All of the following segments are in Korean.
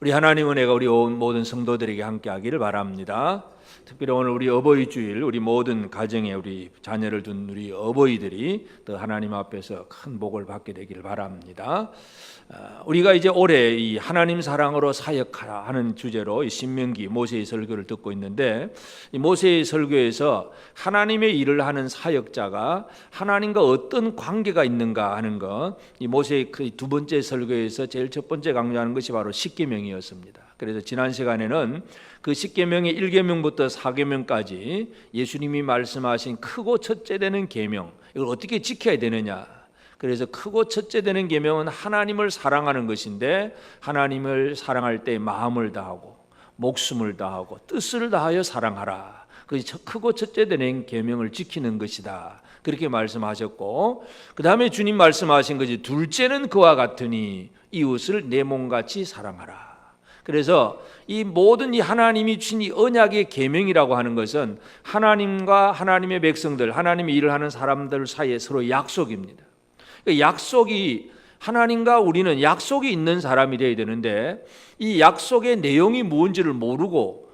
우리 하나님 은혜가 우리 모든 성도들에게 함께하기를 바랍니다. 특별히 오늘 우리 어버이 주일, 우리 모든 가정에 우리 자녀를 둔 우리 어버이들이 또 하나님 앞에서 큰 복을 받게 되기를 바랍니다. 우리가 이제 올해 이 하나님 사랑으로 사역하라 하는 주제로 이 신명기 모세의 설교를 듣고 있는데, 이 모세의 설교에서 하나님의 일을 하는 사역자가 하나님과 어떤 관계가 있는가 하는 것, 이 모세의 그 두 번째 설교에서 제일 첫 번째 강조하는 것이 바로 십계명이었습니다. 그래서 지난 시간에는 그 십계명의 1계명부터 4계명까지 예수님이 말씀하신 크고 첫째 되는 계명, 이걸 어떻게 지켜야 되느냐. 그래서 크고 첫째 되는 계명은 하나님을 사랑하는 것인데, 하나님을 사랑할 때 마음을 다하고 목숨을 다하고 뜻을 다하여 사랑하라. 그것이 크고 첫째 되는 계명을 지키는 것이다. 그렇게 말씀하셨고, 그 다음에 주님 말씀하신 것이 둘째는 그와 같으니 이웃을 내 몸같이 사랑하라. 그래서 이 모든 이 하나님이 주신 이 언약의 계명이라고 하는 것은 하나님과 하나님의 백성들, 하나님의 일을 하는 사람들 사이에 서로 약속입니다. 약속이, 하나님과 우리는 약속이 있는 사람이 되어야 되는데, 이 약속의 내용이 뭔지를 모르고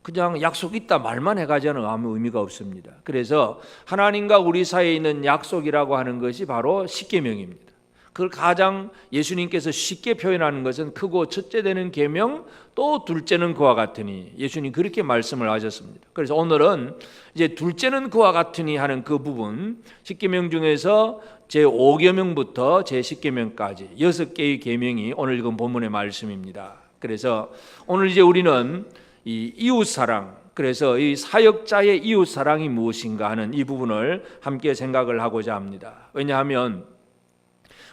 그냥 약속 있다 말만 해가지고는 아무 의미가 없습니다. 그래서 하나님과 우리 사이에 있는 약속이라고 하는 것이 바로 십계명입니다. 그걸 가장 예수님께서 쉽게 표현하는 것은 크고 첫째 되는 계명, 또 둘째는 그와 같으니, 예수님 그렇게 말씀을 하셨습니다. 그래서 오늘은 이제 둘째는 그와 같으니 하는 그 부분, 십계명 중에서 제5계명부터 제10계명까지 6개의 계명이 오늘 읽은 본문의 말씀입니다. 그래서 오늘 이제 우리는 이 이웃 사랑, 그래서 이 사역자의 이웃 사랑이 무엇인가 하는 이 부분을 함께 생각을 하고자 합니다. 왜냐하면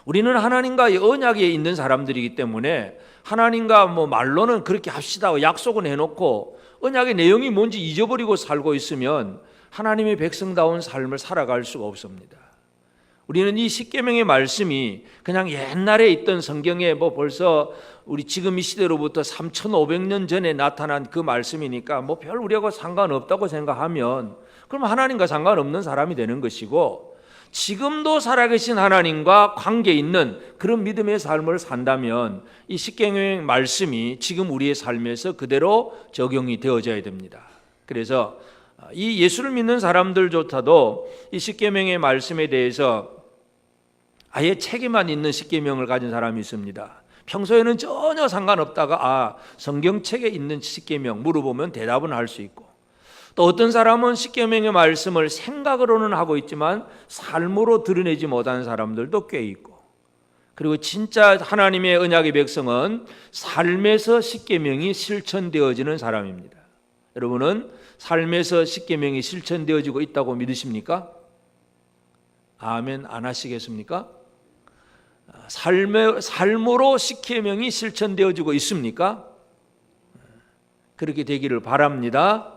우리는 하나님과의 언약에 있는 사람들이기 때문에 하나님과 말로는 그렇게 합시다 약속은 해놓고 언약의 내용이 뭔지 잊어버리고 살고 있으면 하나님의 백성다운 삶을 살아갈 수가 없습니다. 우리는 이 십계명의 말씀이 그냥 옛날에 있던 성경에 벌써 우리 지금 이 시대로부터 3,500년 전에 나타난 그 말씀이니까 별 우리하고 상관없다고 생각하면 그럼 하나님과 상관없는 사람이 되는 것이고, 지금도 살아계신 하나님과 관계 있는 그런 믿음의 삶을 산다면 이 십계명의 말씀이 지금 우리의 삶에서 그대로 적용이 되어져야 됩니다. 그래서 이 예수를 믿는 사람들조차도 이 십계명의 말씀에 대해서 아예 책에만 있는 십계명을 가진 사람이 있습니다. 평소에는 전혀 상관없다가 성경책에 있는 십계명 물어보면 대답은 할 수 있고, 또 어떤 사람은 십계명의 말씀을 생각으로는 하고 있지만 삶으로 드러내지 못하는 사람들도 꽤 있고, 그리고 진짜 하나님의 언약의 백성은 삶에서 십계명이 실천되어지는 사람입니다. 여러분은 삶에서 십계명이 실천되어지고 있다고 믿으십니까? 아멘 안 하시겠습니까? 삶으로 십계명이 실천되어지고 있습니까? 그렇게 되기를 바랍니다.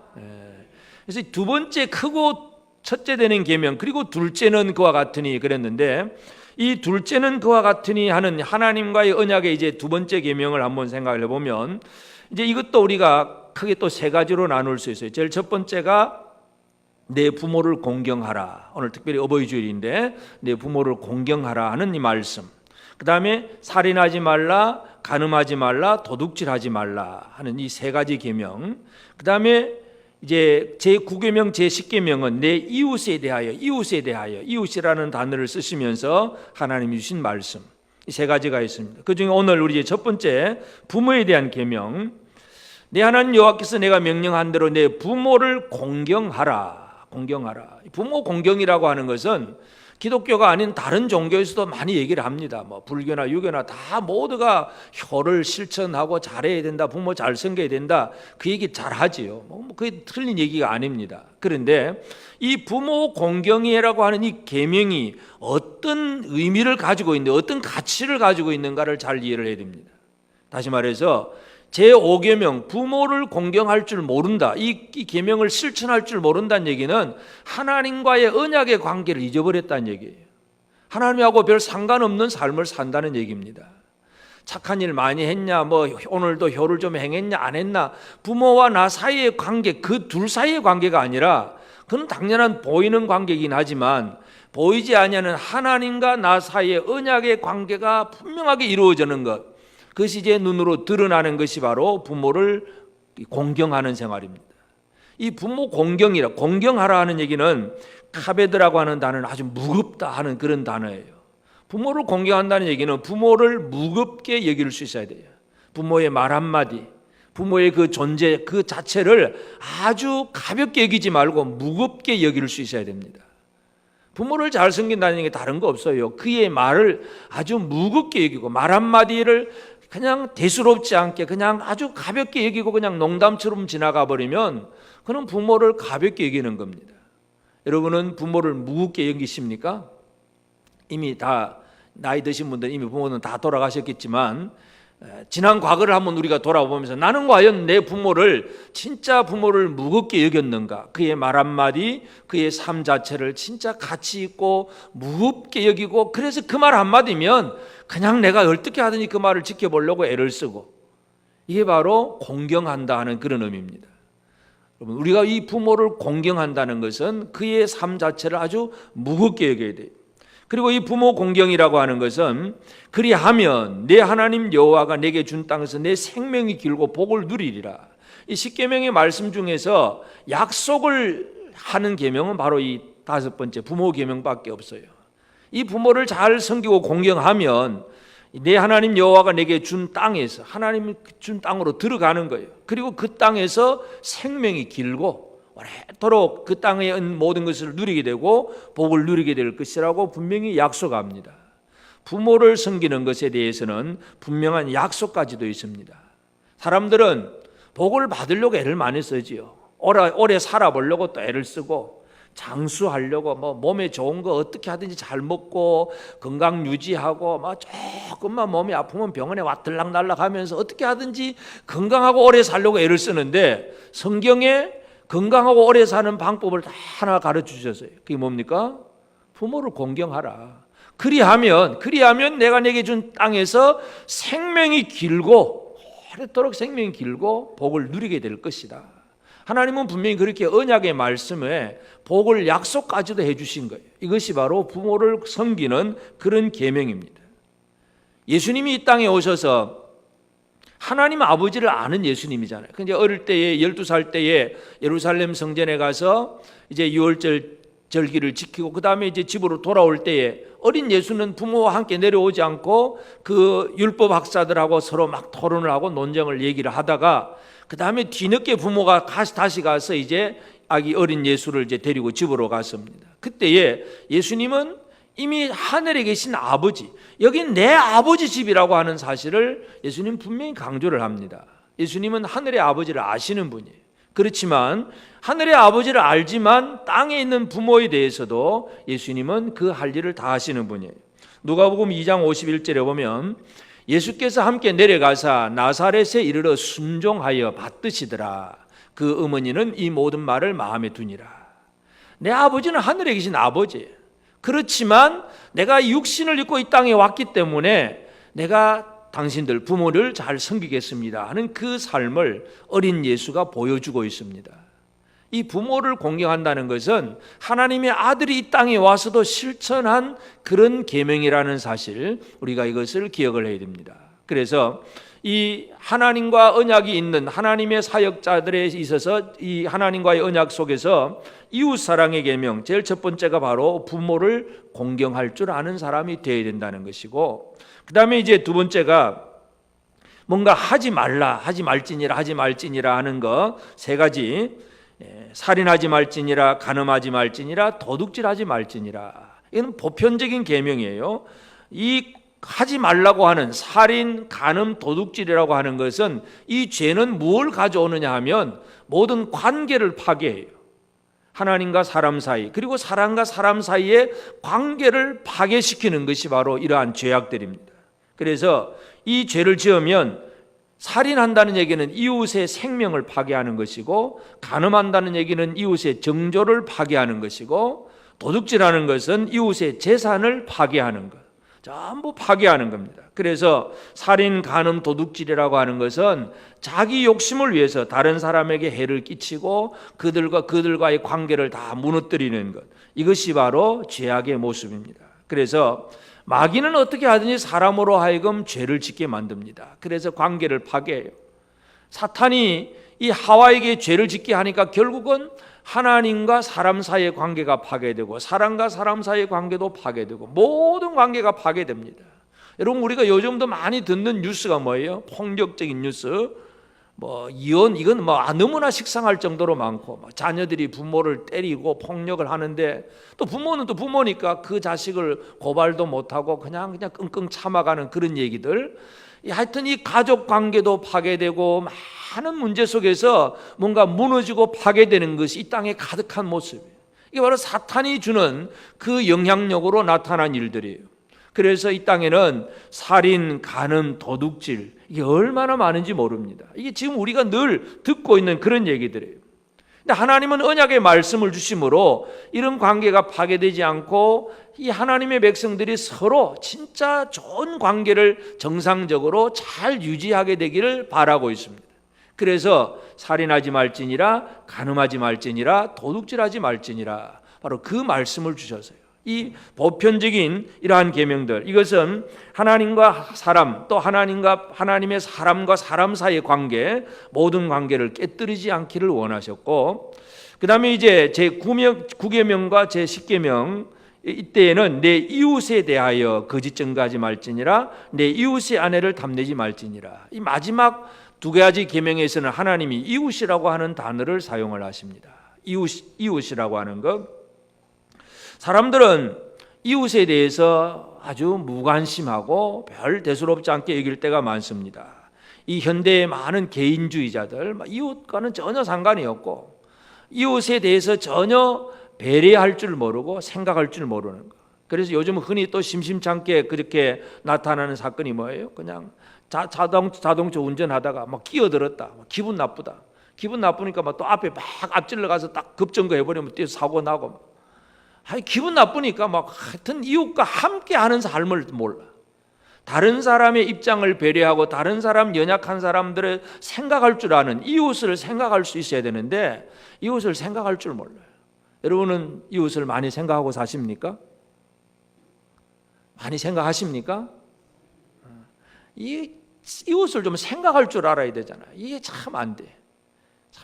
그래서 두 번째 크고 첫째 되는 계명, 그리고 둘째는 그와 같으니 그랬는데, 이 둘째는 그와 같으니 하는 하나님과의 언약의 이제 두 번째 계명을 한번 생각을 해보면, 이제 이것도 우리가 크게 또 세 가지로 나눌 수 있어요. 제일 첫 번째가 내 부모를 공경하라. 오늘 특별히 어버이 주일인데 내 부모를 공경하라 하는 이 말씀. 그 다음에 살인하지 말라, 간음하지 말라, 도둑질하지 말라 하는 이 세 가지 계명. 그 다음에 이제 제9계명, 제10계명은 내 이웃에 대하여, 이웃이라는 단어를 쓰시면서 하나님이 주신 말씀, 이 세 가지가 있습니다. 그 중에 오늘 우리 첫 번째 부모에 대한 계명, 내 하나님 여호와께서 내가 명령한 대로 내 부모를 공경하라. 부모 공경이라고 하는 것은 기독교가 아닌 다른 종교에서도 많이 얘기를 합니다. 불교나 유교나 다 모두가 효를 실천하고 잘해야 된다, 부모 잘 섬겨야 된다, 그 얘기 잘 하지요. 그게 틀린 얘기가 아닙니다. 그런데 이 부모 공경이라고 하는 이 계명이 어떤 의미를 가지고 있는데, 어떤 가치를 가지고 있는가를 잘 이해를 해야 됩니다. 다시 말해서 제5계명 부모를 공경할 줄 모른다, 이 계명을 실천할 줄 모른다는 얘기는 하나님과의 언약의 관계를 잊어버렸다는 얘기예요. 하나님하고 별 상관없는 삶을 산다는 얘기입니다. 착한 일 많이 했냐, 오늘도 효를 좀 행했냐 안 했나, 부모와 나 사이의 관계, 그 둘 사이의 관계가 아니라, 그건 당연한 보이는 관계이긴 하지만 보이지 아니하는 하나님과 나 사이의 언약의 관계가 분명하게 이루어지는 것, 그것이 이제 눈으로 드러나는 것이 바로 부모를 공경하는 생활입니다. 이 부모 공경하라 하는 얘기는 카베드라고 하는 단어는 아주 무겁다 하는 그런 단어예요. 부모를 공경한다는 얘기는 부모를 무겁게 여길 수 있어야 돼요. 부모의 말 한마디, 부모의 그 존재 그 자체를 아주 가볍게 여기지 말고 무겁게 여길 수 있어야 됩니다. 부모를 잘 섬긴다는 게 다른 거 없어요. 그의 말을 아주 무겁게 여기고 말 한마디를 그냥 대수롭지 않게 그냥 아주 가볍게 여기고 그냥 농담처럼 지나가 버리면 그는 부모를 가볍게 여기는 겁니다. 여러분은 부모를 무겁게 여기십니까? 이미 다 나이 드신 분들 이미 부모는 다 돌아가셨겠지만 지난 과거를 한번 우리가 돌아보면서 나는 과연 내 부모를 진짜 부모를 무겁게 여겼는가? 그의 말 한마디, 그의 삶 자체를 진짜 가치 있고 무겁게 여기고 그래서 그 말 한마디면 그냥 내가 어떻게 하든지 그 말을 지켜보려고 애를 쓰고 이게 바로 공경한다 하는 그런 의미입니다. 여러분 우리가 이 부모를 공경한다는 것은 그의 삶 자체를 아주 무겁게 여겨야 돼요. 그리고 이 부모 공경이라고 하는 것은 그리하면 내 하나님 여호와가 내게 준 땅에서 내 생명이 길고 복을 누리리라. 이 십계명의 말씀 중에서 약속을 하는 계명은 바로 이 5번째 부모 계명밖에 없어요. 이 부모를 잘 섬기고 공경하면 내 하나님 여호와가 내게 준 땅에서 하나님이 준 땅으로 들어가는 거예요. 그리고 그 땅에서 생명이 길고 오래도록 그 땅의 모든 것을 누리게 되고 복을 누리게 될 것이라고 분명히 약속합니다. 부모를 섬기는 것에 대해서는 분명한 약속까지도 있습니다. 사람들은 복을 받으려고 애를 많이 쓰지요. 오래 살아보려고 또 애를 쓰고 장수하려고 몸에 좋은 거 어떻게 하든지 잘 먹고 건강 유지하고 조금만 몸이 아프면 병원에 와들락날락 하면서 어떻게 하든지 건강하고 오래 살려고 애를 쓰는데 성경에 건강하고 오래 사는 방법을 다 하나 가르쳐 주셨어요. 그게 뭡니까? 부모를 공경하라. 그리하면 내가 내게 준 땅에서 생명이 길고 오래도록 생명이 길고 복을 누리게 될 것이다. 하나님은 분명히 그렇게 언약의 말씀에 복을 약속까지도 해주신 거예요. 이것이 바로 부모를 섬기는 그런 계명입니다. 예수님이 이 땅에 오셔서 하나님 아버지를 아는 예수님이잖아요. 근데 어릴 때에 12살 때에 예루살렘 성전에 가서 이제 유월절 절기를 지키고 그 다음에 이제 집으로 돌아올 때에 어린 예수는 부모와 함께 내려오지 않고 그 율법 학사들하고 서로 막 토론을 하고 논쟁을 얘기를 하다가 그 다음에 뒤늦게 부모가 다시 가서 이제 아기 어린 예수를 이제 데리고 집으로 갔습니다. 그때에 예수님은 이미 하늘에 계신 아버지, 여긴 내 아버지 집이라고 하는 사실을 예수님 분명히 강조를 합니다. 예수님은 하늘의 아버지를 아시는 분이에요. 그렇지만 하늘의 아버지를 알지만 땅에 있는 부모에 대해서도 예수님은 그 할 일을 다 하시는 분이에요. 누가복음 2장 51절에 보면 예수께서 함께 내려가사 나사렛에 이르러 순종하여 받드시더라. 그 어머니는 이 모든 말을 마음에 두니라. 내 아버지는 하늘에 계신 아버지예요. 그렇지만 내가 육신을 입고 이 땅에 왔기 때문에 내가 당신들 부모를 잘 섬기겠습니다 하는 그 삶을 어린 예수가 보여주고 있습니다. 이 부모를 공경한다는 것은 하나님의 아들이 이 땅에 와서도 실천한 그런 계명이라는 사실, 우리가 이것을 기억을 해야 됩니다. 그래서 이 하나님과 언약이 있는 하나님의 사역자들에 있어서 이 하나님과의 언약 속에서 이웃사랑의 계명, 제일 첫 번째가 바로 부모를 공경할 줄 아는 사람이 되어야 된다는 것이고, 그 다음에 이제 두 번째가 뭔가 하지 말지니라 하는 거 세 가지. 살인하지 말지니라, 간음하지 말지니라, 도둑질하지 말지니라. 이건 보편적인 계명이에요. 이 하지 말라고 하는 살인, 간음, 도둑질이라고 하는 것은 이 죄는 무엇을 가져오느냐 하면 모든 관계를 파괴해요. 하나님과 사람 사이, 그리고 사람과 사람 사이의 관계를 파괴시키는 것이 바로 이러한 죄악들입니다. 그래서 이 죄를 지으면 살인한다는 얘기는 이웃의 생명을 파괴하는 것이고, 간음한다는 얘기는 이웃의 정조를 파괴하는 것이고, 도둑질하는 것은 이웃의 재산을 파괴하는 것, 전부 파괴하는 겁니다. 그래서 살인, 간음, 도둑질이라고 하는 것은 자기 욕심을 위해서 다른 사람에게 해를 끼치고 그들과의 관계를 다 무너뜨리는 것, 이것이 바로 죄악의 모습입니다. 그래서 마귀는 어떻게 하든지 사람으로 하여금 죄를 짓게 만듭니다. 그래서 관계를 파괴해요. 사탄이 이 하와에게 죄를 짓게 하니까 결국은 하나님과 사람 사이의 관계가 파괴되고 사람과 사람 사이의 관계도 파괴되고 모든 관계가 파괴됩니다. 여러분, 우리가 요즘도 많이 듣는 뉴스가 뭐예요? 폭력적인 뉴스, 이혼, 이건 너무나 식상할 정도로 많고, 자녀들이 부모를 때리고 폭력을 하는데, 또 부모는 또 부모니까 그 자식을 고발도 못하고 그냥 끙끙 참아가는 그런 얘기들. 하여튼 이 가족 관계도 파괴되고 많은 문제 속에서 뭔가 무너지고 파괴되는 것이 이 땅에 가득한 모습이에요. 이게 바로 사탄이 주는 그 영향력으로 나타난 일들이에요. 그래서 이 땅에는 살인, 간음, 도둑질, 이게 얼마나 많은지 모릅니다. 이게 지금 우리가 늘 듣고 있는 그런 얘기들이에요. 근데 하나님은 언약의 말씀을 주심으로 이런 관계가 파괴되지 않고 이 하나님의 백성들이 서로 진짜 좋은 관계를 정상적으로 잘 유지하게 되기를 바라고 있습니다. 그래서 살인하지 말지니라, 간음하지 말지니라, 도둑질하지 말지니라, 바로 그 말씀을 주셔서요. 이 보편적인 이러한 계명들, 이것은 하나님과 사람, 또 하나님의 사람과 사람 사이의 관계, 모든 관계를 깨뜨리지 않기를 원하셨고, 그 다음에 이제 제9계명과 제10계명, 이때에는 내 이웃에 대하여 거짓 증거하지 말지니라, 내 이웃의 아내를 탐내지 말지니라. 이 마지막 두 가지 계명에서는 하나님이 이웃이라고 하는 단어를 사용을 하십니다. 이웃이라고 하는 것. 사람들은 이웃에 대해서 아주 무관심하고 별 대수롭지 않게 여길 때가 많습니다. 이 현대의 많은 개인주의자들, 이웃과는 전혀 상관이 없고 이웃에 대해서 전혀 배려할 줄 모르고 생각할 줄 모르는 거. 그래서 요즘 흔히 또 심심찮게 그렇게 나타나는 사건이 뭐예요? 그냥 자동차 운전하다가 끼어들었다, 기분 나쁘다. 기분 나쁘니까 또 앞에 막 앞질러 가서 딱 급정거 해버리면 뛰어 사고 나고. 기분 나쁘니까 하여튼 이웃과 함께 하는 삶을 몰라. 다른 사람의 입장을 배려하고 다른 사람, 연약한 사람들을 생각할 줄 아는, 이웃을 생각할 수 있어야 되는데 이웃을 생각할 줄 몰라요. 여러분은 이웃을 많이 생각하고 사십니까? 많이 생각하십니까? 이웃을 좀 생각할 줄 알아야 되잖아요. 이게 참 안 돼.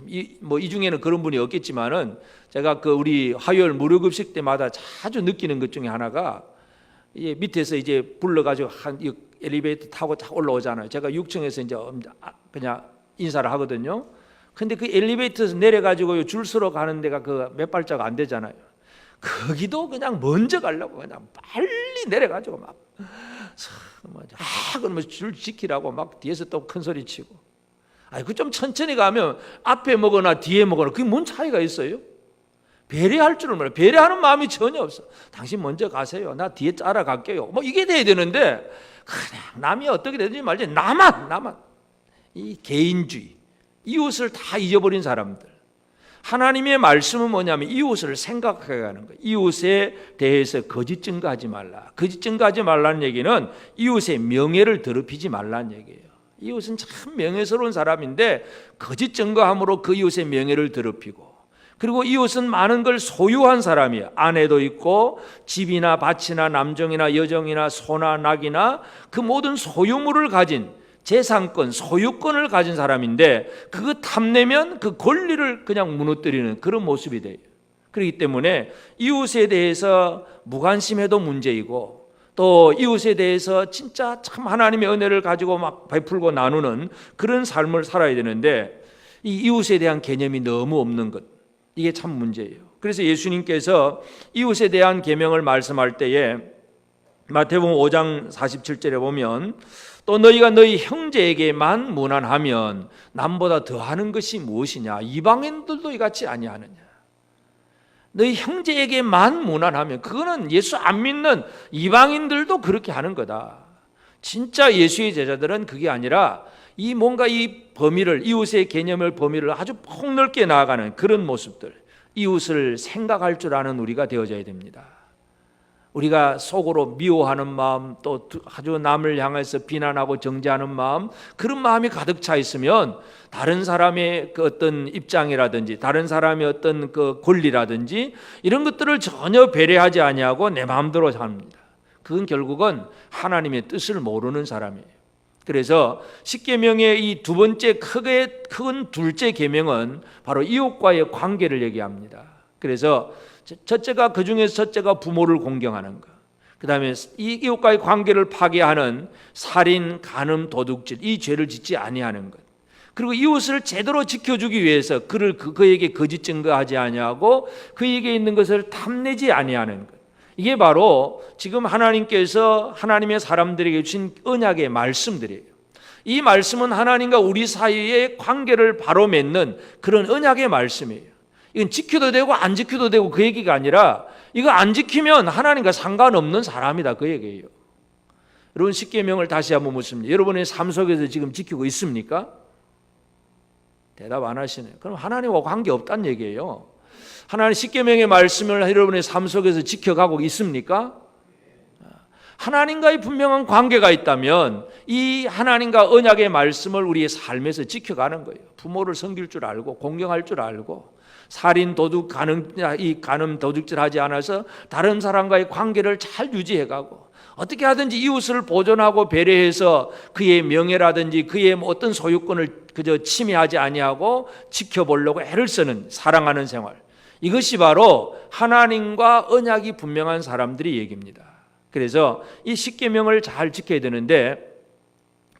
이 중에는 그런 분이 없겠지만은, 제가 우리 화요일 무료급식 때마다 자주 느끼는 것 중에 하나가, 밑에서 이제 불러가지고 엘리베이터 타고 딱 올라오잖아요. 제가 6층에서 이제 그냥 인사를 하거든요. 근데 그 엘리베이터에서 내려가지고 줄 서러 가는 데가 몇 발자국 안 되잖아요. 거기도 그냥 먼저 가려고 그냥 빨리 내려가지고 그러면 줄 지키라고 뒤에서 또 큰 소리 치고. 그 좀 천천히 가면 앞에 먹거나 뒤에 먹거나 그게 뭔 차이가 있어요? 배려할 줄은 몰라요. 배려하는 마음이 전혀 없어. 당신 먼저 가세요. 나 뒤에 따라갈게요. 이게 돼야 되는데 그냥 남이 어떻게 되든지 말지 나만 이 개인주의, 이웃을 다 잊어버린 사람들. 하나님의 말씀은 뭐냐면 이웃을 생각하게 하는 거예요. 이웃에 대해서 거짓 증거하지 말라. 거짓 증거하지 말라는 얘기는 이웃의 명예를 더럽히지 말라는 얘기예요. 이웃은 참 명예스러운 사람인데 거짓 증거함으로 그 이웃의 명예를 더럽히고, 그리고 이웃은 많은 걸 소유한 사람이에요. 아내도 있고 집이나 밭이나 남종이나 여종이나 소나 낙이나 그 모든 소유물을 가진 재산권, 소유권을 가진 사람인데 그거 탐내면 그 권리를 그냥 무너뜨리는 그런 모습이 돼요. 그렇기 때문에 이웃에 대해서 무관심해도 문제이고, 또 이웃에 대해서 진짜 참 하나님의 은혜를 가지고 베풀고 나누는 그런 삶을 살아야 되는데, 이 이웃에 대한 개념이 너무 없는 것, 이게 참 문제예요. 그래서 예수님께서 이웃에 대한 계명을 말씀할 때에 마태복음 5장 47절에 보면, 또 너희가 너희 형제에게만 무난하면 남보다 더하는 것이 무엇이냐? 이방인들도 이같이 아니하느냐? 너희 형제에게만 무난하면, 그거는 예수 안 믿는 이방인들도 그렇게 하는 거다. 진짜 예수의 제자들은 그게 아니라 이 범위를, 이웃의 개념을 범위를 아주 폭넓게 나아가는 그런 모습들, 이웃을 생각할 줄 아는 우리가 되어져야 됩니다. 우리가 속으로 미워하는 마음, 또 아주 남을 향해서 비난하고 정죄하는 마음, 그런 마음이 가득 차 있으면 다른 사람의 그 어떤 입장이라든지 다른 사람의 어떤 그 권리라든지 이런 것들을 전혀 배려하지 아니하고 내 마음대로 삽니다. 그건 결국은 하나님의 뜻을 모르는 사람이에요. 그래서 십계명의 이 두 번째 큰 둘째 계명은 바로 이웃과의 관계를 얘기합니다. 그래서 첫째가, 그중에서 첫째가 부모를 공경하는 것, 그 다음에 이 이웃과의 관계를 파괴하는 살인, 간음, 도둑질, 이 죄를 짓지 아니하는 것, 그리고 이웃을 제대로 지켜주기 위해서 그에게 거짓 증거하지 아니하고 그에게 있는 것을 탐내지 아니하는 것, 이게 바로 지금 하나님께서 하나님의 사람들에게 주신 언약의 말씀들이에요. 이 말씀은 하나님과 우리 사이의 관계를 바로 맺는 그런 언약의 말씀이에요. 이건 지켜도 되고 안 지켜도 되고 그 얘기가 아니라, 이거 안 지키면 하나님과 상관없는 사람이다, 그 얘기예요. 여러분, 십계명을 다시 한번 묻습니다. 여러분의 삶 속에서 지금 지키고 있습니까? 대답 안 하시네요. 그럼 하나님과 관계없다는 얘기예요. 하나님 십계명의 말씀을 여러분의 삶 속에서 지켜가고 있습니까? 하나님과의 분명한 관계가 있다면 이 하나님과 언약의 말씀을 우리의 삶에서 지켜가는 거예요. 부모를 섬길 줄 알고 공경할 줄 알고 살인, 도둑, 간음, 도둑질 하지 않아서 다른 사람과의 관계를 잘 유지해가고 어떻게 하든지 이웃을 보존하고 배려해서 그의 명예라든지 그의 어떤 소유권을 그저 침해하지 아니하고 지켜보려고 애를 쓰는, 사랑하는 생활, 이것이 바로 하나님과 언약이 분명한 사람들의 얘기입니다. 그래서 이 십계명을 잘 지켜야 되는데,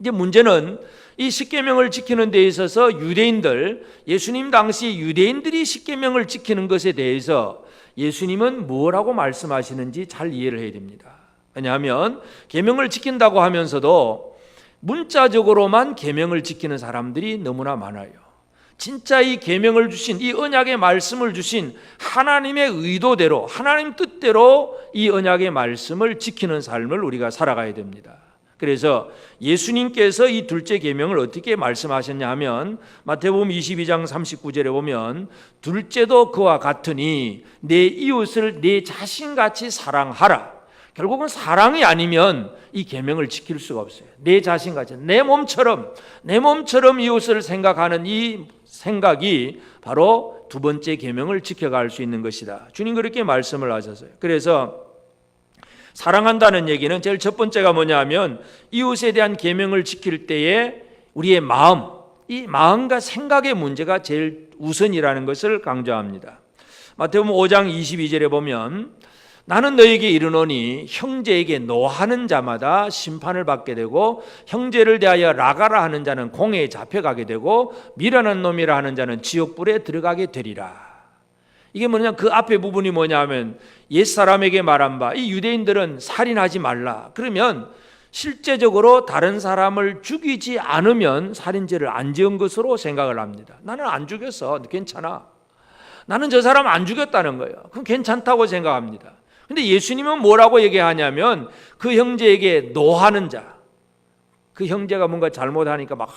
이제 문제는 이 십계명을 지키는 데 있어서 유대인들, 예수님 당시 유대인들이 십계명을 지키는 것에 대해서 예수님은 뭐라고 말씀하시는지 잘 이해를 해야 됩니다. 왜냐하면 계명을 지킨다고 하면서도 문자적으로만 계명을 지키는 사람들이 너무나 많아요. 진짜 이 계명을 주신, 이 언약의 말씀을 주신 하나님의 의도대로, 하나님 뜻대로 이 언약의 말씀을 지키는 삶을 우리가 살아가야 됩니다. 그래서 예수님께서 이 둘째 계명을 어떻게 말씀하셨냐 하면 마태복음 22장 39절에 보면 둘째도 그와 같으니 내 이웃을 내 자신같이 사랑하라. 결국은 사랑이 아니면 이 계명을 지킬 수가 없어요. 내 자신같이, 내 몸처럼 이웃을 생각하는 이 생각이 바로 두 번째 계명을 지켜갈 수 있는 것이다. 주님 그렇게 말씀을 하셨어요. 그래서 사랑한다는 얘기는 제일 첫 번째가 뭐냐면 이웃에 대한 계명을 지킬 때에 우리의 마음, 이 마음과 생각의 문제가 제일 우선이라는 것을 강조합니다. 마태복음 5장 22절에 보면 나는 너에게 이르노니 형제에게 노하는 자마다 심판을 받게 되고 형제를 대하여 라가라 하는 자는 공회에 잡혀가게 되고 미련한 놈이라 하는 자는 지옥불에 들어가게 되리라. 이게 뭐냐, 그 앞에 부분이 뭐냐면 옛사람에게 말한 바, 이 유대인들은 살인하지 말라. 그러면 실제적으로 다른 사람을 죽이지 않으면 살인죄를 안 지은 것으로 생각을 합니다. 나는 안 죽였어, 괜찮아. 나는 저 사람 안 죽였다는 거예요. 그럼 괜찮다고 생각합니다. 근데 예수님은 뭐라고 얘기하냐면 그 형제에게 노하는 자, 그 형제가 뭔가 잘못하니까 막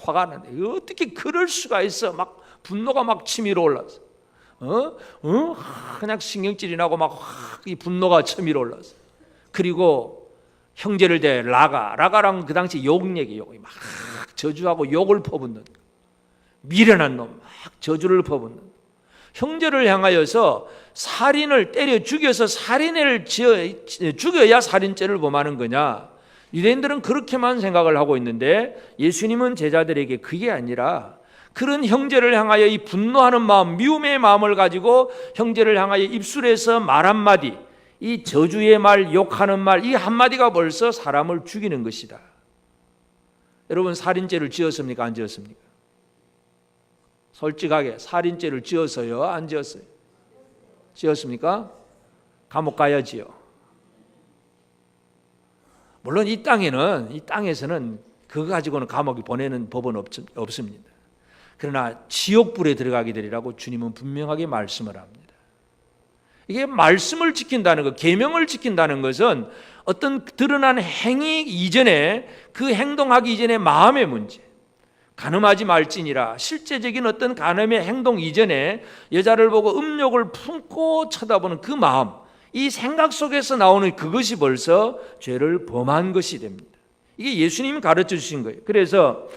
화가 나는데 어떻게 그럴 수가 있어, 막 분노가 막 치밀어 올랐어. 그냥 신경질이 나고 막 이 분노가 치밀어 올랐어. 그리고 형제를 대해 라가랑 그 당시 욕 얘기예요. 막 저주하고 욕을 퍼붓는, 미련한 놈, 막 저주를 퍼붓는, 형제를 향하여서 살인을 때려 죽여서 살인을 죽여야 살인죄를 범하는 거냐. 유대인들은 그렇게만 생각을 하고 있는데 예수님은 제자들에게 그게 아니라 그런 형제를 향하여 이 분노하는 마음, 미움의 마음을 가지고 형제를 향하여 입술에서 말 한마디, 이 저주의 말, 욕하는 말, 이 한마디가 벌써 사람을 죽이는 것이다. 여러분, 살인죄를 지었습니까? 안 지었습니까? 솔직하게 살인죄를 지었어요? 안 지었어요? 지었습니까? 감옥 가야지요. 물론 이 땅에서는 그거 가지고는 감옥에 보내는 법은 없습니다. 그러나 지옥불에 들어가게 되리라고 주님은 분명하게 말씀을 합니다. 이게 말씀을 지킨다는 것, 계명을 지킨다는 것은 어떤 드러난 행위 이전에, 그 행동하기 이전의 마음의 문제, 간음하지 말지니라, 실제적인 어떤 간음의 행동 이전에 여자를 보고 음욕을 품고 쳐다보는 그 마음, 이 생각 속에서 나오는 그것이 벌써 죄를 범한 것이 됩니다. 이게 예수님이 가르쳐 주신 거예요. 그래서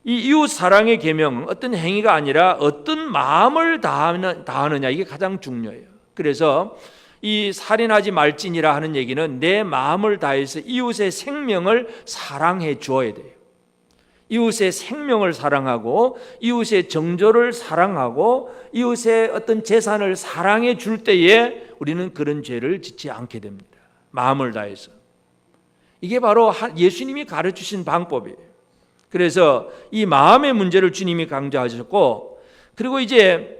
이 이웃 사랑의 계명은 어떤 행위가 아니라 어떤 마음을 다하느냐, 이게 가장 중요해요. 그래서 이 살인하지 말지니라 하는 얘기는 내 마음을 다해서 이웃의 생명을 사랑해 주어야 돼요. 이웃의 생명을 사랑하고 이웃의 정조를 사랑하고 이웃의 어떤 재산을 사랑해 줄 때에 우리는 그런 죄를 짓지 않게 됩니다. 마음을 다해서. 이게 바로 예수님이 가르치신 방법이에요. 그래서 이 마음의 문제를 주님이 강조하셨고, 그리고 이제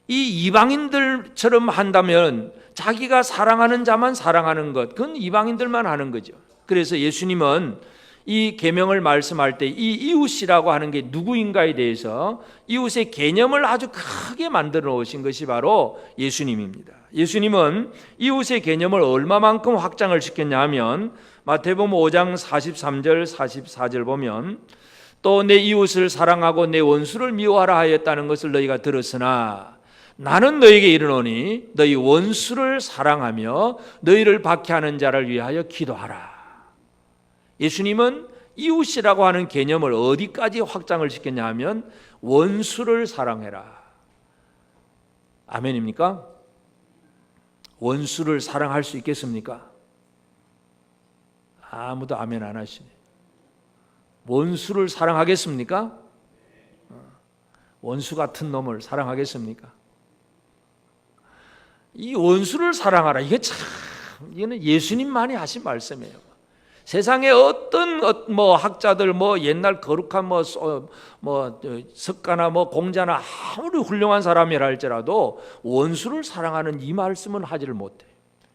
이 이방인들처럼 한다면 자기가 사랑하는 자만 사랑하는 것, 그건 이방인들만 하는 거죠. 그래서 예수님은 이 계명을 말씀할 때 이 이웃이라고 하는 게 누구인가에 대해서 이웃의 개념을 아주 크게 만들어 놓으신 것이 바로 예수님입니다. 예수님은 이웃의 개념을 얼마만큼 확장을 시켰냐 하면 마태복음 5장 43절 44절 보면 또 내 이웃을 사랑하고 내 원수를 미워하라 하였다는 것을 너희가 들었으나 나는 너희에게 이르노니 너희 원수를 사랑하며 너희를 박해하는 자를 위하여 기도하라. 예수님은 이웃이라고 하는 개념을 어디까지 확장을 시켰냐 하면 원수를 사랑해라. 아멘입니까? 원수를 사랑할 수 있겠습니까? 아무도 아멘 안 하시네. 원수를 사랑하겠습니까? 원수 같은 놈을 사랑하겠습니까? 이 원수를 사랑하라. 이거는 예수님만이 하신 말씀이에요. 세상에 어떤 학자들 옛날 거룩한 석가나 공자나 아무리 훌륭한 사람이라 할지라도 원수를 사랑하는 이 말씀은 하지를 못해.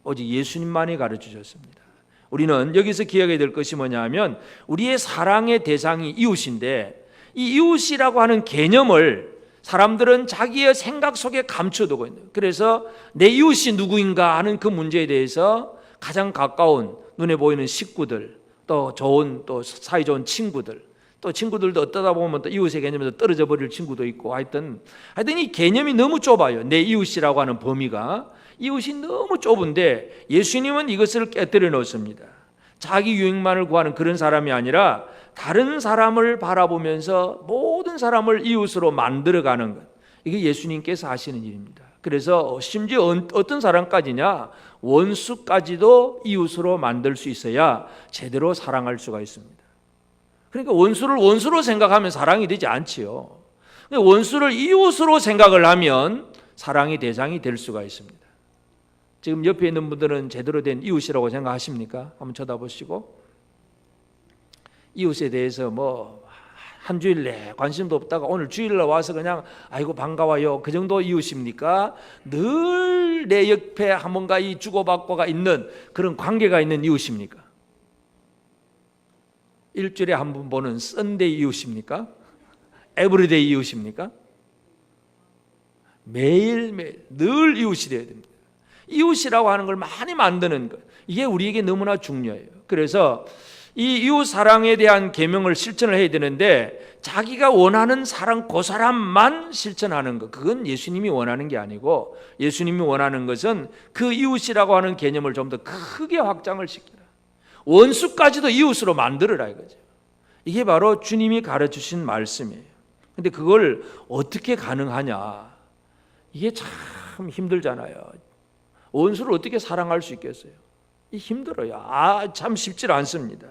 오직 예수님만이 가르쳐 주셨습니다. 우리는 여기서 기억해야 될 것이 뭐냐면 우리의 사랑의 대상이 이웃인데 이 이웃이라고 하는 개념을 사람들은 자기의 생각 속에 감춰두고 있는, 그래서 내 이웃이 누구인가 하는 그 문제에 대해서 가장 가까운 눈에 보이는 식구들, 또 사이 좋은 친구들, 또 친구들도 어떠다 보면 또 이웃의 개념에서 떨어져 버릴 친구도 있고, 하여튼 이 개념이 너무 좁아요. 내 이웃이라고 하는 범위가 이웃이 너무 좁은데 예수님은 이것을 깨뜨려 놓습니다. 자기 유익만을 구하는 그런 사람이 아니라 다른 사람을 바라보면서 모든 사람을 이웃으로 만들어가는 것, 이게 예수님께서 하시는 일입니다. 그래서 심지어 어떤 사람까지냐, 원수까지도 이웃으로 만들 수 있어야 제대로 사랑할 수가 있습니다. 그러니까 원수를 원수로 생각하면 사랑이 되지 않지요. 원수를 이웃으로 생각을 하면 사랑의 대상이 될 수가 있습니다. 지금 옆에 있는 분들은 제대로 된 이웃이라고 생각하십니까? 한번 쳐다보시고, 이웃에 대해서 한 주일 내 관심도 없다가 오늘 주일날 와서 그냥 아이고 반가워요, 그 정도 이웃입니까? 늘 내 옆에 뭔가 이 주고받고가 있는 그런 관계가 있는 이웃입니까? 일주일에 한 번 보는 썬데이 이웃입니까? 에브리데이 이웃입니까? 매일매일 늘 이웃이 되어야 됩니다. 이웃이라고 하는 걸 많이 만드는 것, 이게 우리에게 너무나 중요해요. 그래서 이 이웃 사랑에 대한 계명을 실천을 해야 되는데 자기가 원하는 사람, 그 사람만 실천하는 것, 그건 예수님이 원하는 게 아니고 예수님이 원하는 것은 그 이웃이라고 하는 개념을 좀 더 크게 확장을 시키라. 원수까지도 이웃으로 만들어라 이거죠. 이게 바로 주님이 가르치신 말씀이에요. 근데 그걸 어떻게 가능하냐? 이게 참 힘들잖아요. 원수를 어떻게 사랑할 수 있겠어요? 힘들어요. 참 쉽지 않습니다.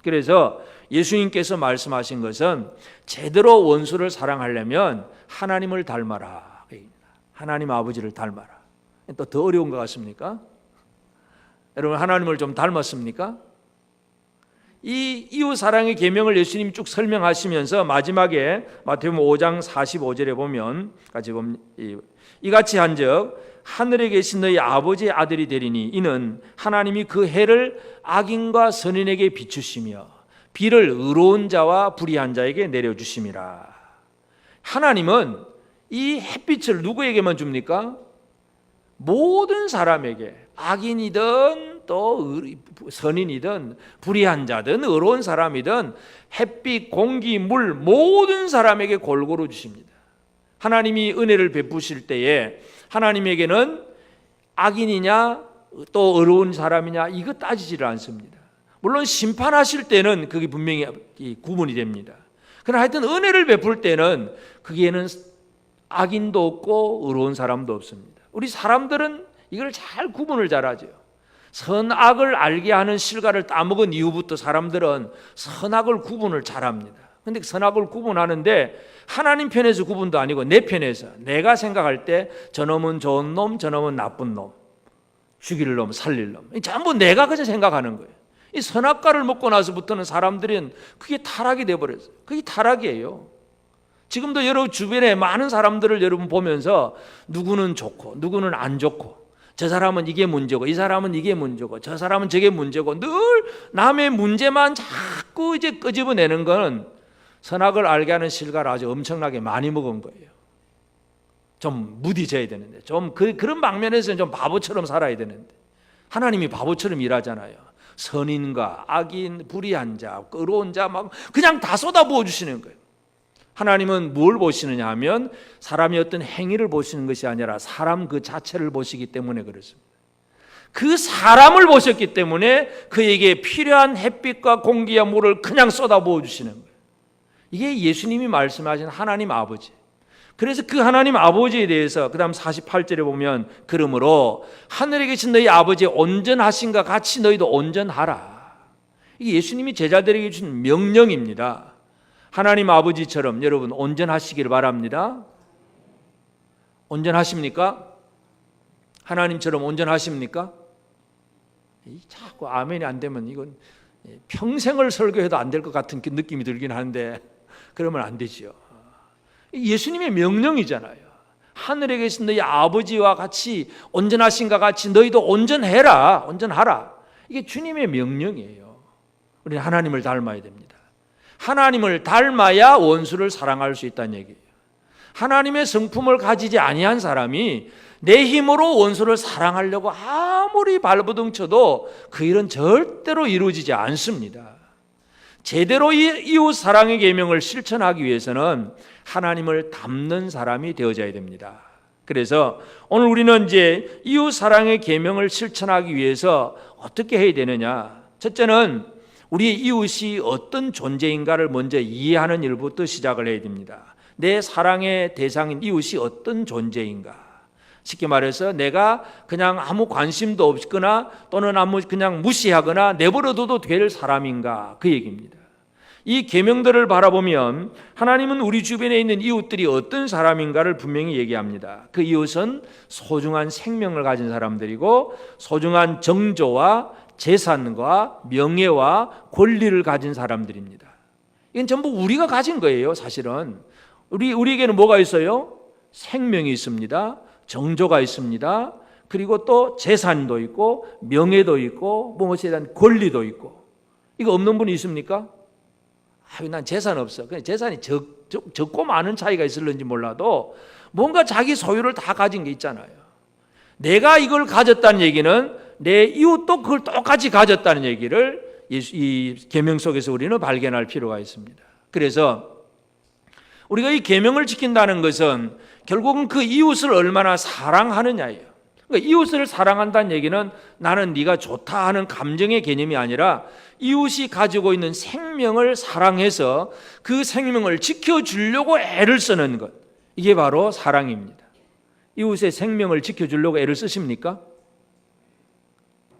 그래서 예수님께서 말씀하신 것은 제대로 원수를 사랑하려면 하나님을 닮아라. 하나님 아버지를 닮아라. 또 더 어려운 것 같습니까? 여러분, 하나님을 좀 닮았습니까? 이 이웃 사랑의 계명을 예수님이 쭉 설명하시면서 마지막에 마태복음 5장 45절에 보면 같이 보면 이같이 한즉 하늘에 계신 너희 아버지의 아들이 되리니 이는 하나님이 그 해를 악인과 선인에게 비추시며 비를 의로운 자와 불의한 자에게 내려주심이라. 하나님은 이 햇빛을 누구에게만 줍니까? 모든 사람에게, 악인이든 또 선인이든 불의한 자든 의로운 사람이든 햇빛, 공기, 물 모든 사람에게 골고루 주십니다. 하나님이 은혜를 베푸실 때에 하나님에게는 악인이냐 또 의로운 사람이냐 이거 따지지를 않습니다. 물론 심판하실 때는 그게 분명히 구분이 됩니다. 그러나 하여튼 은혜를 베풀 때는 거기에는 악인도 없고 의로운 사람도 없습니다. 우리 사람들은 이걸 잘 구분을 잘하죠. 선악을 알게 하는 실과를 따먹은 이후부터 사람들은 선악을 구분을 잘합니다. 근데 선악을 구분하는데 하나님 편에서 구분도 아니고 내 편에서, 내가 생각할 때 저놈은 좋은 놈, 저놈은 나쁜 놈, 죽일 놈, 살릴 놈, 전부 내가 그저 생각하는 거예요. 이 선악과를 먹고 나서부터는 사람들은 그게 타락이 되어버렸어요. 그게 타락이에요. 지금도 여러분 주변에 많은 사람들을 여러분 보면서 누구는 좋고 누구는 안 좋고, 저 사람은 이게 문제고 이 사람은 이게 문제고 저 사람은 저게 문제고, 늘 남의 문제만 자꾸 이제 끄집어내는 건 선악을 알게 하는 실과를 아주 엄청나게 많이 먹은 거예요. 좀 무디져야 되는데, 좀 그런 방면에서는 좀 바보처럼 살아야 되는데, 하나님이 바보처럼 일하잖아요. 선인과 악인, 불의한 자, 의로운 자 막 그냥 다 쏟아부어 주시는 거예요. 하나님은 뭘 보시느냐 하면 사람이 어떤 행위를 보시는 것이 아니라 사람 그 자체를 보시기 때문에 그렇습니다. 그 사람을 보셨기 때문에 그에게 필요한 햇빛과 공기와 물을 그냥 쏟아부어 주시는 거예요. 이게 예수님이 말씀하신 하나님 아버지. 그래서 그 하나님 아버지에 대해서 그 다음 48절에 보면, 그러므로 하늘에 계신 너희 아버지의 온전하신과 같이 너희도 온전하라. 이게 예수님이 제자들에게 주신 명령입니다. 하나님 아버지처럼 여러분 온전하시기를 바랍니다. 온전하십니까? 하나님처럼 온전하십니까? 자꾸 아멘이 안 되면 이건 평생을 설교해도 안 될 것 같은 느낌이 들긴 하는데, 그러면 안 되죠. 예수님의 명령이잖아요. 하늘에 계신 너희 아버지와 같이 온전하신가 같이 너희도 온전해라, 온전하라. 이게 주님의 명령이에요. 우리는 하나님을 닮아야 됩니다. 하나님을 닮아야 원수를 사랑할 수 있다는 얘기예요. 하나님의 성품을 가지지 아니한 사람이 내 힘으로 원수를 사랑하려고 아무리 발버둥 쳐도 그 일은 절대로 이루어지지 않습니다. 제대로 이웃 사랑의 계명을 실천하기 위해서는 하나님을 닮는 사람이 되어져야 됩니다. 그래서 오늘 우리는 이제 이웃 사랑의 계명을 실천하기 위해서 어떻게 해야 되느냐? 첫째는 우리의 이웃이 어떤 존재인가를 먼저 이해하는 일부터 시작을 해야 됩니다. 내 사랑의 대상인 이웃이 어떤 존재인가? 쉽게 말해서 내가 그냥 아무 관심도 없거나 또는 그냥 무시하거나 내버려둬도 될 사람인가, 그 얘기입니다. 이 계명들을 바라보면 하나님은 우리 주변에 있는 이웃들이 어떤 사람인가를 분명히 얘기합니다. 그 이웃은 소중한 생명을 가진 사람들이고 소중한 정조와 재산과 명예와 권리를 가진 사람들입니다. 이건 전부 우리가 가진 거예요. 사실은 우리에게는 뭐가 있어요? 생명이 있습니다. 정조가 있습니다. 그리고 또 재산도 있고 명예도 있고 무엇에 대한 권리도 있고. 이거 없는 분이 있습니까? 난 재산 없어. 그냥 재산이 적고 많은 차이가 있을는지 몰라도 뭔가 자기 소유를 다 가진 게 있잖아요. 내가 이걸 가졌다는 얘기는 내 이웃도 그걸 똑같이 가졌다는 얘기를 이 계명 속에서 우리는 발견할 필요가 있습니다. 그래서 우리가 이 계명을 지킨다는 것은 결국은 그 이웃을 얼마나 사랑하느냐예요. 그러니까 이웃을 사랑한다는 얘기는 나는 네가 좋다 하는 감정의 개념이 아니라 이웃이 가지고 있는 생명을 사랑해서 그 생명을 지켜주려고 애를 쓰는 것, 이게 바로 사랑입니다. 이웃의 생명을 지켜주려고 애를 쓰십니까?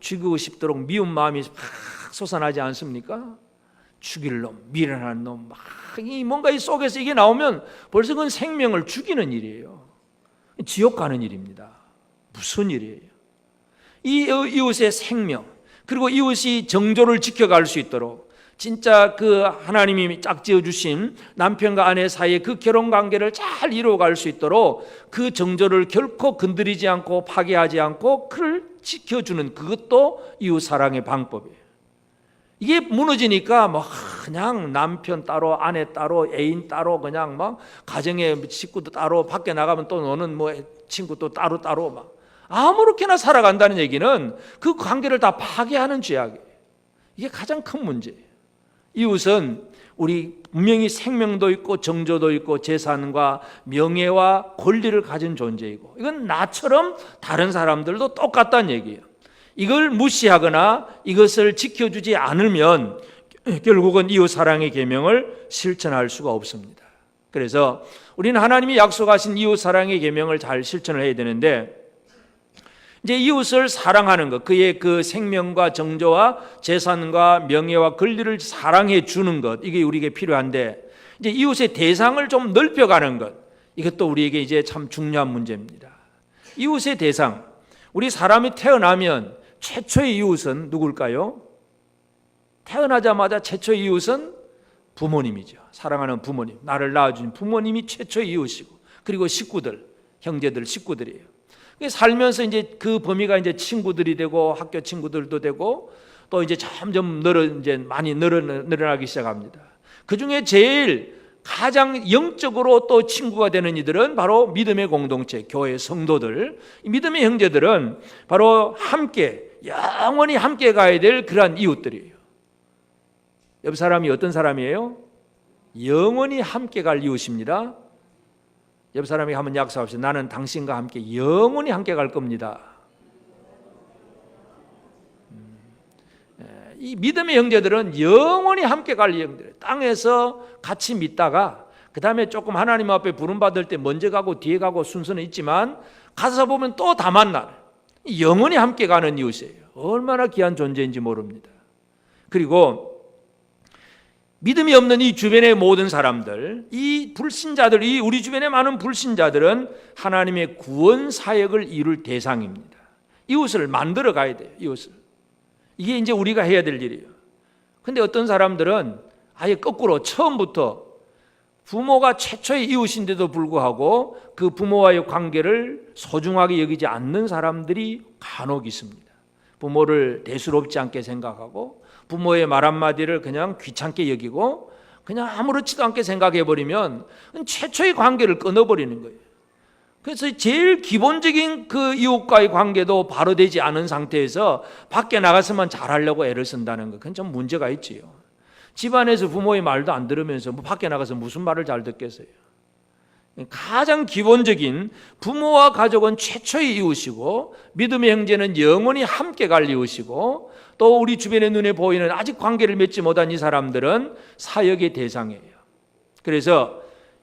죽이고 싶도록 미운 마음이 막 솟아나지 않습니까? 죽일 놈, 미련한 놈, 뭔가 이 속에서 이게 나오면 벌써 그건 생명을 죽이는 일이에요. 지옥 가는 일입니다. 무슨 일이에요? 이 이웃의 생명, 그리고 이웃이 정조를 지켜갈 수 있도록 진짜 그 하나님이 짝지어 주신 남편과 아내 사이의 그 결혼 관계를 잘 이루어갈 수 있도록 그 정조를 결코 건드리지 않고 파괴하지 않고 그를 지켜주는, 그것도 이웃 사랑의 방법이에요. 이게 무너지니까 뭐 그냥 남편 따로 아내 따로 애인 따로 그냥 막 가정의 식구도 따로 밖에 나가면 또 노는 뭐 친구 또 따로 막 아무렇게나 살아간다는 얘기는 그 관계를 다 파괴하는 죄악이에요. 이게 가장 큰 문제예요. 이웃은 우리 분명히 생명도 있고 정조도 있고 재산과 명예와 권리를 가진 존재이고, 이건 나처럼 다른 사람들도 똑같다는 얘기예요. 이걸 무시하거나 이것을 지켜주지 않으면 결국은 이웃 사랑의 계명을 실천할 수가 없습니다. 그래서 우리는 하나님이 약속하신 이웃 사랑의 계명을 잘 실천을 해야 되는데, 이제 이웃을 사랑하는 것, 그의 그 생명과 정조와 재산과 명예와 권리를 사랑해 주는 것, 이게 우리에게 필요한데, 이제 이웃의 대상을 좀 넓혀가는 것, 이것도 우리에게 이제 참 중요한 문제입니다. 이웃의 대상, 우리 사람이 태어나면 최초의 이웃은 누굴까요? 태어나자마자 최초의 이웃은 부모님이죠. 사랑하는 부모님, 나를 낳아준 부모님이 최초의 이웃이고, 그리고 식구들, 형제들, 식구들이에요. 살면서 이제 그 범위가 이제 친구들이 되고, 학교 친구들도 되고, 또 이제 점점 많이 늘어나기 시작합니다. 그 중에 제일 가장 영적으로 또 친구가 되는 이들은 바로 믿음의 공동체, 교회 성도들, 믿음의 형제들은 바로 함께, 영원히 함께 가야 될 그러한 이웃들이에요. 옆 사람이 어떤 사람이에요? 영원히 함께 갈 이웃입니다. 옆 사람에게 한번 약속합시다. 나는 당신과 함께 영원히 함께 갈 겁니다. 이 믿음의 형제들은 영원히 함께 갈 형제들, 땅에서 같이 믿다가 그 다음에 조금 하나님 앞에 부름받을 때 먼저 가고 뒤에 가고 순서는 있지만 가서 보면 또 다 만나는, 영원히 함께 가는 이웃이에요. 얼마나 귀한 존재인지 모릅니다. 그리고 믿음이 없는 이 주변의 모든 사람들, 이 불신자들, 이 우리 주변의 많은 불신자들은 하나님의 구원 사역을 이룰 대상입니다. 이웃을 만들어 가야 돼요. 이웃을. 이게 이제 우리가 해야 될 일이에요. 근데 어떤 사람들은 아예 거꾸로 처음부터 부모가 최초의 이웃인데도 불구하고 그 부모와의 관계를 소중하게 여기지 않는 사람들이 간혹 있습니다. 부모를 대수롭지 않게 생각하고 부모의 말 한마디를 그냥 귀찮게 여기고 그냥 아무렇지도 않게 생각해버리면 최초의 관계를 끊어버리는 거예요. 그래서 제일 기본적인 그 이웃과의 관계도 바로 되지 않은 상태에서 밖에 나가서만 잘하려고 애를 쓴다는 거, 그건 좀 문제가 있지요. 집안에서 부모의 말도 안 들으면서 밖에 나가서 무슨 말을 잘 듣겠어요. 가장 기본적인 부모와 가족은 최초의 이웃이고, 믿음의 형제는 영원히 함께 갈 이웃이고, 또 우리 주변의 눈에 보이는 아직 관계를 맺지 못한 이 사람들은 사역의 대상이에요. 그래서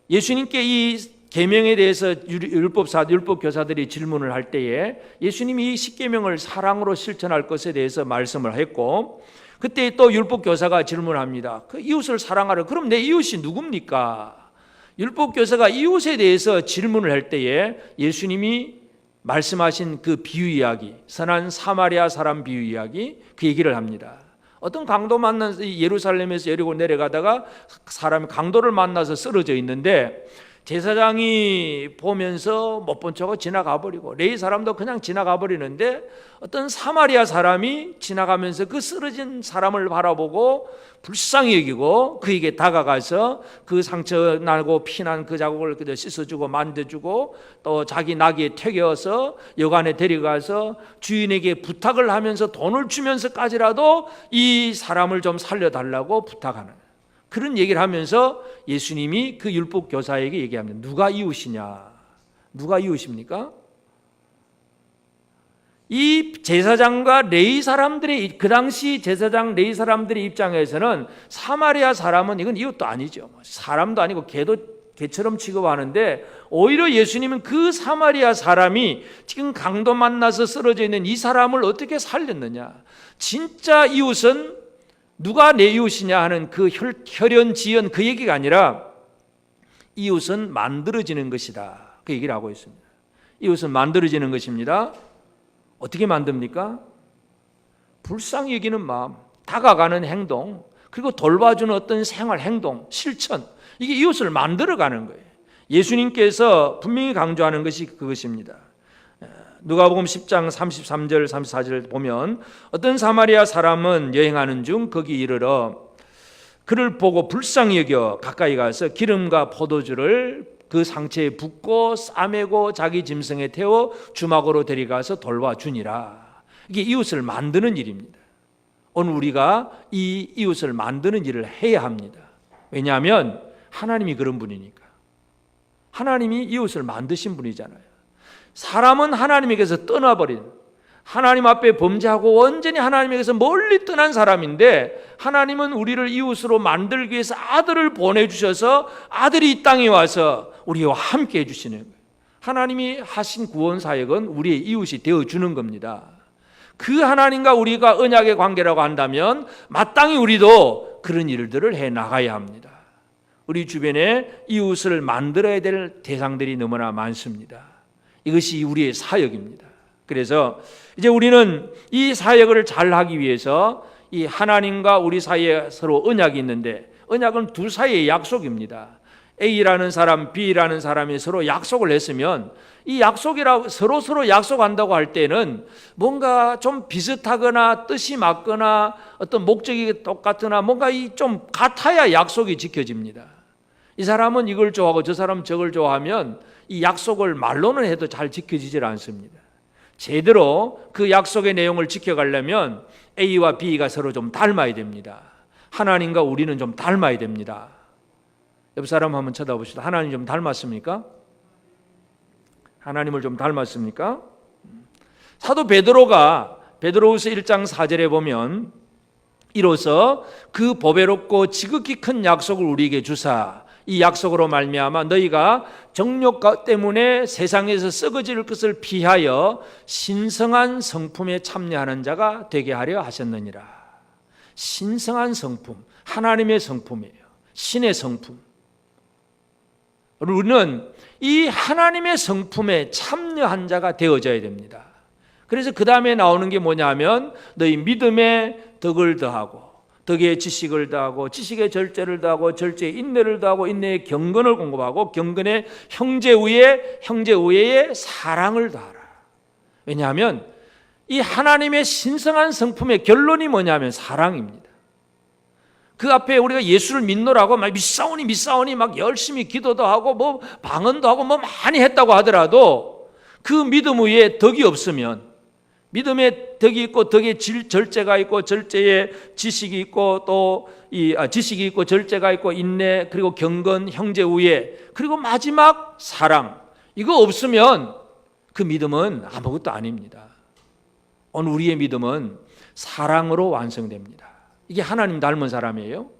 예수님께 이 계명에 대해서 율법교사들이 질문을 할 때에 예수님이 이 십계명을 사랑으로 실천할 것에 대해서 말씀을 했고, 그때 또 율법교사가 질문합니다. 그 이웃을 사랑하라. 그럼 내 이웃이 누굽니까? 율법교사가 이웃에 대해서 질문을 할 때에 예수님이 말씀하신 그 비유 이야기, 선한 사마리아 사람 비유 이야기, 그 얘기를 합니다. 어떤 강도 만나서 예루살렘에서 여리고 내려가다가 사람이 강도를 만나서 쓰러져 있는데 제사장이 보면서 못 본 척하고 지나가 버리고, 레위 사람도 그냥 지나가 버리는데 어떤 사마리아 사람이 지나가면서 그 쓰러진 사람을 바라보고 불쌍히 여기고 그에게 다가가서 그 상처 나고 피난 그 자국을 그저 씻어주고 만져주고 또 자기 나귀에 태겨서 여관에 데려가서 주인에게 부탁을 하면서 돈을 주면서까지라도 이 사람을 좀 살려달라고 부탁하는 그런 얘기를 하면서 예수님이 그 율법교사에게 얘기합니다. 누가 이웃이냐? 누가 이웃입니까? 이 제사장과 레위 사람들의, 그 당시 제사장 레위 사람들의 입장에서는 사마리아 사람은 이건 이웃도 아니죠. 사람도 아니고 개처럼 취급하는데, 오히려 예수님은 그 사마리아 사람이 지금 강도 만나서 쓰러져 있는 이 사람을 어떻게 살렸느냐? 진짜 이웃은 누가 내 이웃이냐 하는 그 혈연지연 그 얘기가 아니라 이웃은 만들어지는 것이다, 그 얘기를 하고 있습니다. 이웃은 만들어지는 것입니다. 어떻게 만듭니까? 불쌍히 여기는 마음, 다가가는 행동, 그리고 돌봐주는 어떤 생활 행동, 실천, 이게 이웃을 만들어가는 거예요. 예수님께서 분명히 강조하는 것이 그것입니다. 누가복음 10장 33절 34절 보면 어떤 사마리아 사람은 여행하는 중 거기 이르러 그를 보고 불쌍히 여겨 가까이 가서 기름과 포도주를 그 상처에 붓고 싸매고 자기 짐승에 태워 주막으로 데려가서 돌봐주니라. 이게 이웃을 만드는 일입니다. 오늘 우리가 이 이웃을 만드는 일을 해야 합니다. 왜냐하면 하나님이 그런 분이니까. 하나님이 이웃을 만드신 분이잖아요. 사람은 하나님에게서 떠나버린, 하나님 앞에 범죄하고 완전히 하나님에게서 멀리 떠난 사람인데, 하나님은 우리를 이웃으로 만들기 위해서 아들을 보내주셔서 아들이 이 땅에 와서 우리와 함께 해주시는 거예요. 하나님이 하신 구원 사역은 우리의 이웃이 되어주는 겁니다. 그 하나님과 우리가 언약의 관계라고 한다면 마땅히 우리도 그런 일들을 해나가야 합니다. 우리 주변에 이웃을 만들어야 될 대상들이 너무나 많습니다. 이것이 우리의 사역입니다. 그래서 이제 우리는 이 사역을 잘하기 위해서 이 하나님과 우리 사이에 서로 언약이 있는데, 언약은 둘 사이의 약속입니다. A라는 사람, B라는 사람이 서로 약속을 했으면 이 약속이라고 서로 약속한다고 할 때는 뭔가 좀 비슷하거나 뜻이 맞거나 어떤 목적이 똑같거나 뭔가 좀 같아야 약속이 지켜집니다. 이 사람은 이걸 좋아하고 저 사람은 저걸 좋아하면 이 약속을 말로는 해도 잘 지켜지질 않습니다. 제대로 그 약속의 내용을 지켜가려면 A와 B가 서로 좀 닮아야 됩니다. 하나님과 우리는 좀 닮아야 됩니다. 옆 사람 한번 쳐다보시다. 하나님 좀 닮았습니까? 하나님을 좀 닮았습니까? 사도 베드로가 베드로후서 1장 4절에 보면 이로써 그 보배롭고 지극히 큰 약속을 우리에게 주사 이 약속으로 말미암아 너희가 정욕 때문에 세상에서 썩어질 것을 피하여 신성한 성품에 참여하는 자가 되게 하려 하셨느니라. 신성한 성품, 하나님의 성품이에요. 신의 성품. 우리는 이 하나님의 성품에 참여한 자가 되어져야 됩니다. 그래서 그 다음에 나오는 게 뭐냐면 너희 믿음에 덕을 더하고 덕에 지식을 더하고 지식에 절제를 더하고 절제에 인내를 더하고 인내에 경건을 공급하고 경건에 형제 우애에 사랑을 더하라. 왜냐하면 이 하나님의 신성한 성품의 결론이 뭐냐면 사랑입니다. 그 앞에 우리가 예수를 믿노라고 막 믿사오니 막 열심히 기도도 하고 뭐 방언도 하고 뭐 많이 했다고 하더라도 그 믿음 위에 덕이 없으면, 믿음에 덕이 있고 덕에 절제가 있고 절제에 지식이 있고 또 지식이 있고 절제가 있고 인내 그리고 경건 형제 우애 그리고 마지막 사랑, 이거 없으면 그 믿음은 아무것도 아닙니다. 오늘 우리의 믿음은 사랑으로 완성됩니다. 이게 하나님 닮은 사람이에요?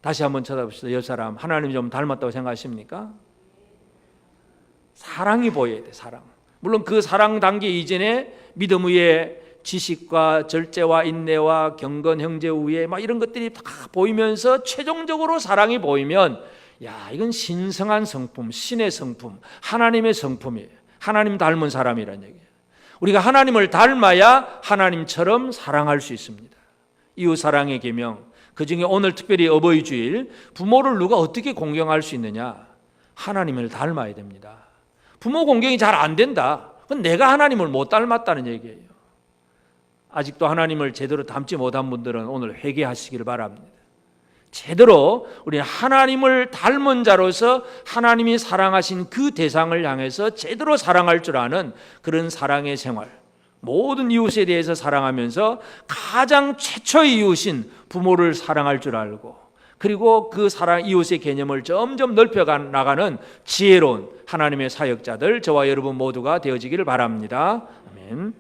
다시 한번 쳐다봅시다. 옆 사람 하나님 좀 닮았다고 생각하십니까? 사랑이 보여야 돼. 사랑. 물론 그 사랑 단계 이전에 믿음 위에 지식과 절제와 인내와 경건 형제 우애 막 이런 것들이 다 보이면서 최종적으로 사랑이 보이면 야, 이건 신성한 성품, 신의 성품, 하나님의 성품이에요. 하나님 닮은 사람이라는 얘기예요. 우리가 하나님을 닮아야 하나님처럼 사랑할 수 있습니다. 이웃 사랑의 계명, 그중에 오늘 특별히 어버이 주일, 부모를 누가 어떻게 공경할 수 있느냐? 하나님을 닮아야 됩니다. 부모 공경이 잘 안 된다. 그건 내가 하나님을 못 닮았다는 얘기예요. 아직도 하나님을 제대로 닮지 못한 분들은 오늘 회개하시기를 바랍니다. 제대로 우리 하나님을 닮은 자로서 하나님이 사랑하신 그 대상을 향해서 제대로 사랑할 줄 아는 그런 사랑의 생활, 모든 이웃에 대해서 사랑하면서 가장 최초의 이웃인 부모를 사랑할 줄 알고, 그리고 그 사랑 이웃의 개념을 점점 넓혀 나가는 지혜로운 하나님의 사역자들, 저와 여러분 모두가 되어지기를 바랍니다. 아멘.